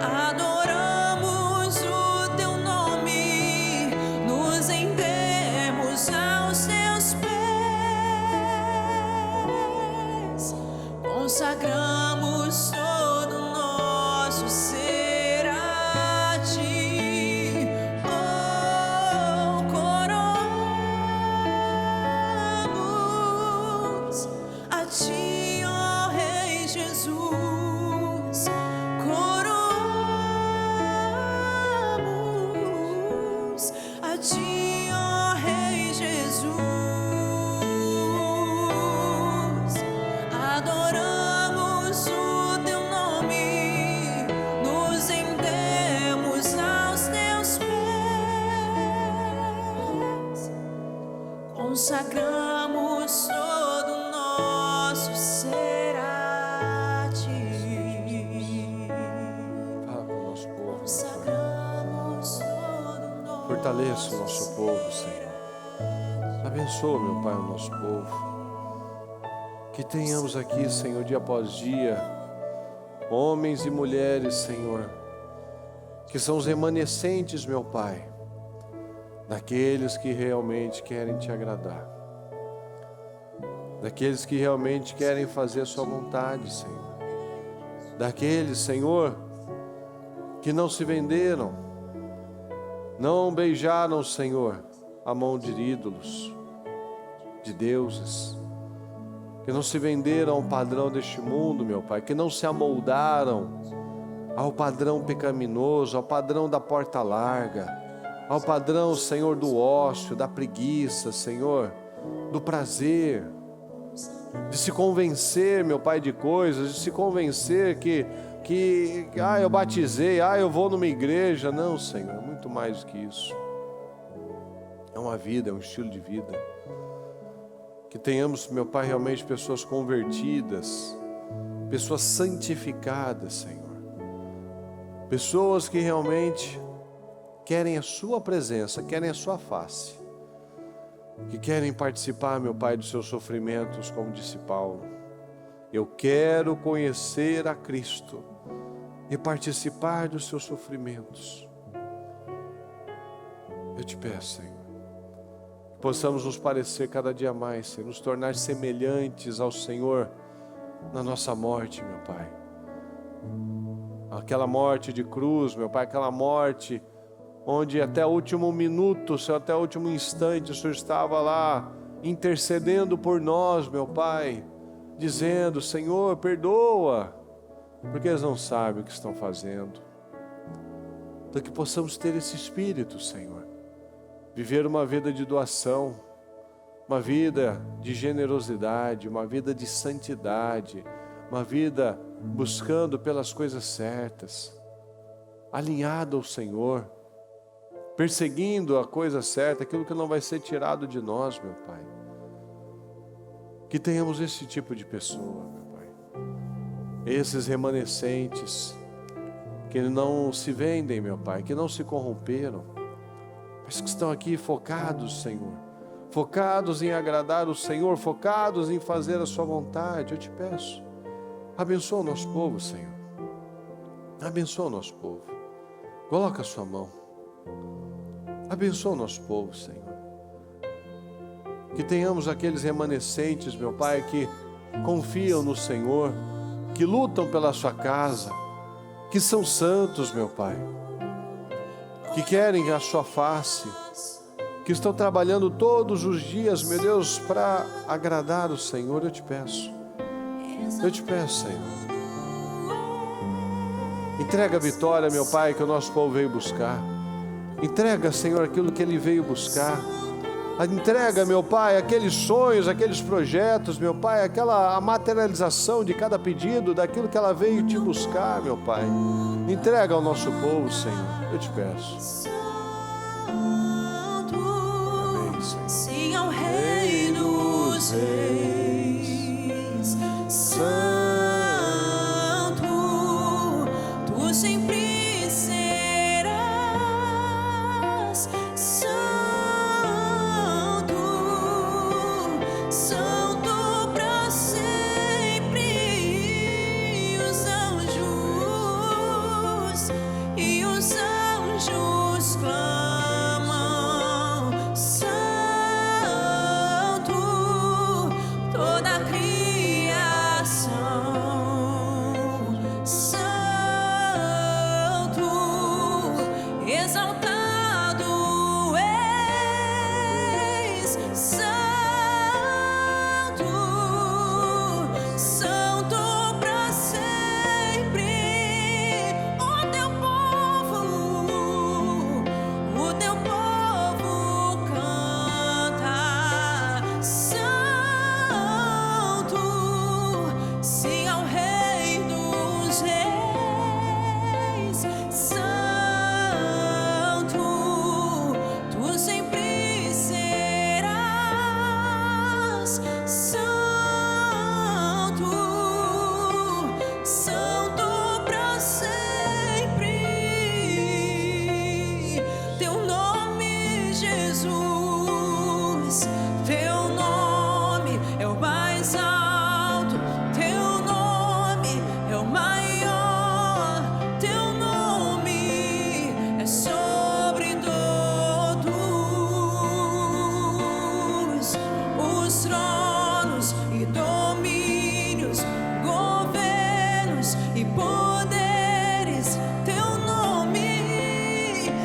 adoramos o teu nome, nos rendemos aos teus pés, consagramos todo o nosso ser a ti, oh, coroamos a ti, ó Rei Jesus, coroamos a ti, ó Rei Jesus, adoramos o teu nome, nos rendemos aos teus pés, consagramos todo o nosso ser a ti. Fala com o nosso povo. Consagramos todo o nosso Fortaleça o nosso povo, Senhor. Abençoa, meu Pai, o nosso povo. Que tenhamos aqui, Senhor, dia após dia, homens e mulheres, Senhor, que são os remanescentes, meu Pai, daqueles que realmente querem te agradar, daqueles que realmente querem fazer a sua vontade, Senhor, daqueles, Senhor, que não se venderam, não beijaram, Senhor, a mão de ídolos, de deuses, que não se venderam ao padrão deste mundo, meu Pai, que não se amoldaram ao padrão pecaminoso, ao padrão da porta larga, ao padrão, Senhor, do ócio, da preguiça, Senhor, do prazer, de se convencer, meu Pai, de coisas, de se convencer que eu batizei, eu vou numa igreja. Não, Senhor, é muito mais do que isso. É uma vida, é um estilo de vida. Que tenhamos, meu Pai, realmente pessoas convertidas, pessoas santificadas, Senhor. Pessoas que realmente querem a sua presença, querem a sua face. Que querem participar, meu Pai, dos seus sofrimentos, como disse Paulo. Eu quero conhecer a Cristo e participar dos seus sofrimentos. Eu te peço, Senhor, que possamos nos parecer cada dia mais, Senhor, nos tornar semelhantes ao Senhor na nossa morte, meu Pai. Aquela morte de cruz, meu Pai, aquela morte onde até o último minuto, Senhor, até o último instante, o Senhor estava lá intercedendo por nós, meu Pai, dizendo: Senhor, perdoa, porque eles não sabem o que estão fazendo. Então que possamos ter esse espírito, Senhor, viver uma vida de doação, uma vida de generosidade, uma vida de santidade, uma vida buscando pelas coisas certas, alinhado ao Senhor, perseguindo a coisa certa, aquilo que não vai ser tirado de nós, meu Pai. Que tenhamos esse tipo de pessoa, meu Pai. Esses remanescentes que não se vendem, meu Pai, que não se corromperam, mas que estão aqui focados, Senhor, focados em agradar o Senhor, focados em fazer a sua vontade. Eu te peço, abençoa o nosso povo, Senhor. Abençoa o nosso povo. Coloca a sua mão. Abençoa o nosso povo, Senhor. Que tenhamos aqueles remanescentes, meu Pai, que confiam no Senhor, que lutam pela sua casa, que são santos, meu Pai, que querem a sua face, que estão trabalhando todos os dias, meu Deus, para agradar o Senhor. Eu te peço, Senhor, entrega a vitória, meu Pai, que o nosso povo veio buscar. Entrega, Senhor, aquilo que ele veio buscar. Entrega, meu Pai, aqueles sonhos, aqueles projetos, meu Pai, a materialização de cada pedido, daquilo que ela veio te buscar, meu Pai. Entrega ao nosso povo, Senhor, eu te peço. Amém, Senhor. Sim ao Rei dos Reis. santo pra sempre. Teu nome, Jesus, teu nome é o mais alto, teu nome é o maior, teu nome é sobre todos os tronos e domínios, governos e poderes. Teu nome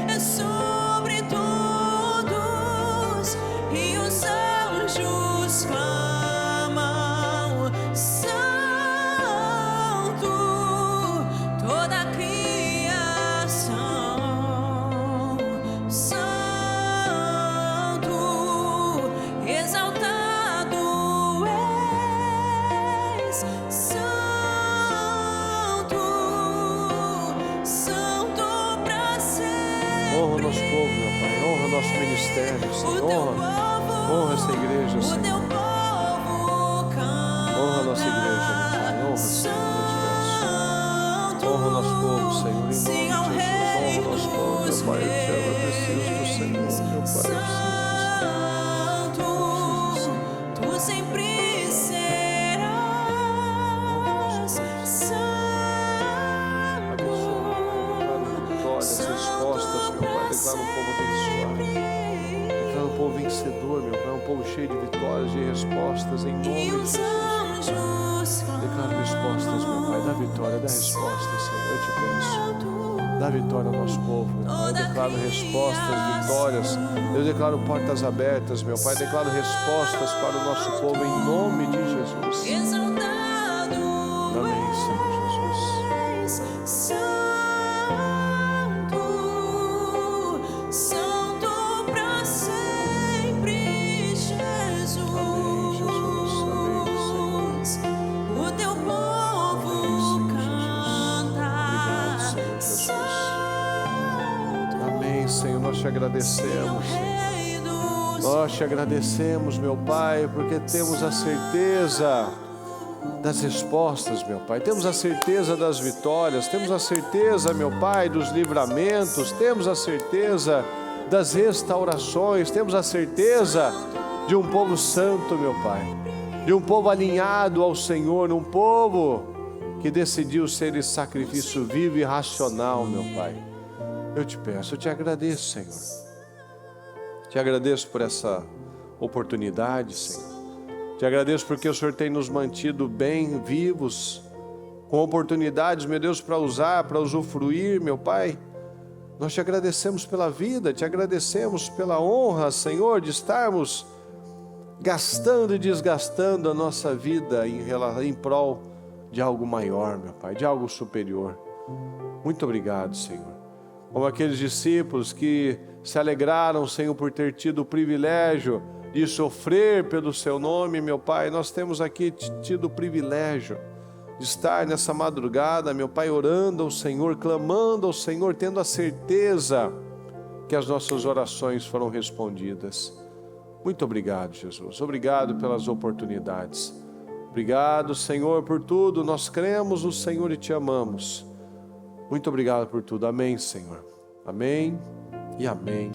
é sobre todos, e os anjos clamam: Santo. Toda a criação, Santo, exaltado és, Santo, santo pra sempre. Honra o nosso povo, meu Pai. Honra o nosso ministério, Senhor. Honra essa igreja, O Senhor. teu povo canta. Honra a nossa igreja, meu Pai. Honra, Senhor, eu te peço. Honra o nosso povo, Senhor, em nome de Jesus. Honra o nosso povo, meu Pai. Eu te amo, eu preciso do Senhor, meu Pai. Santo, tu sempre serás santo. Vitórias, respostas, meu Pai. Declara um povo abençoado. Declara um povo vencedor, meu Pai. Um povo cheio de vitórias e respostas em nome de E os Jesus. anjos Declaro respostas, meu Pai. Dá vitória, dá respostas, Senhor. Eu te peço. Dá vitória ao nosso povo, meu Pai. Eu declaro respostas, vitórias. Eu declaro portas abertas, meu Pai. Declaro respostas para o nosso povo em nome de Jesus. exaltado Amém, Senhor Jesus. és, santo, santo pra sempre, Jesus. Amém, Jesus. Amém, Senhor. O teu povo Obrigado, canta. Senhor Jesus. Amém, Senhor. Nós te agradecemos, Senhor. Rei dos Nós te agradecemos, meu Pai, porque temos a certeza das respostas, meu Pai. Temos a certeza das vitórias, temos a certeza, meu Pai, dos livramentos, temos a certeza das restaurações, temos a certeza de um povo santo, meu Pai, de um povo alinhado ao Senhor, um povo que decidiu ser esse sacrifício vivo e racional, meu Pai. Eu te peço, eu te agradeço, Senhor. Te agradeço por essa oportunidade, Senhor. Te agradeço porque o Senhor tem nos mantido bem vivos, com oportunidades, meu Deus, para usar, para usufruir, meu Pai. Nós te agradecemos pela vida, te agradecemos pela honra, Senhor, de estarmos gastando e desgastando a nossa vida em prol de algo maior, meu Pai, de algo superior. Muito obrigado, Senhor. Como aqueles discípulos que se alegraram, Senhor, por ter tido o privilégio de sofrer pelo Seu nome, meu Pai. Nós temos aqui tido o privilégio de estar nessa madrugada, meu Pai, orando ao Senhor, clamando ao Senhor, tendo a certeza que as nossas orações foram respondidas. Muito obrigado, Jesus. Obrigado pelas oportunidades. Obrigado, Senhor, por tudo. Nós cremos no Senhor e te amamos. Muito obrigado por tudo. Amém, Senhor. Amém e amém.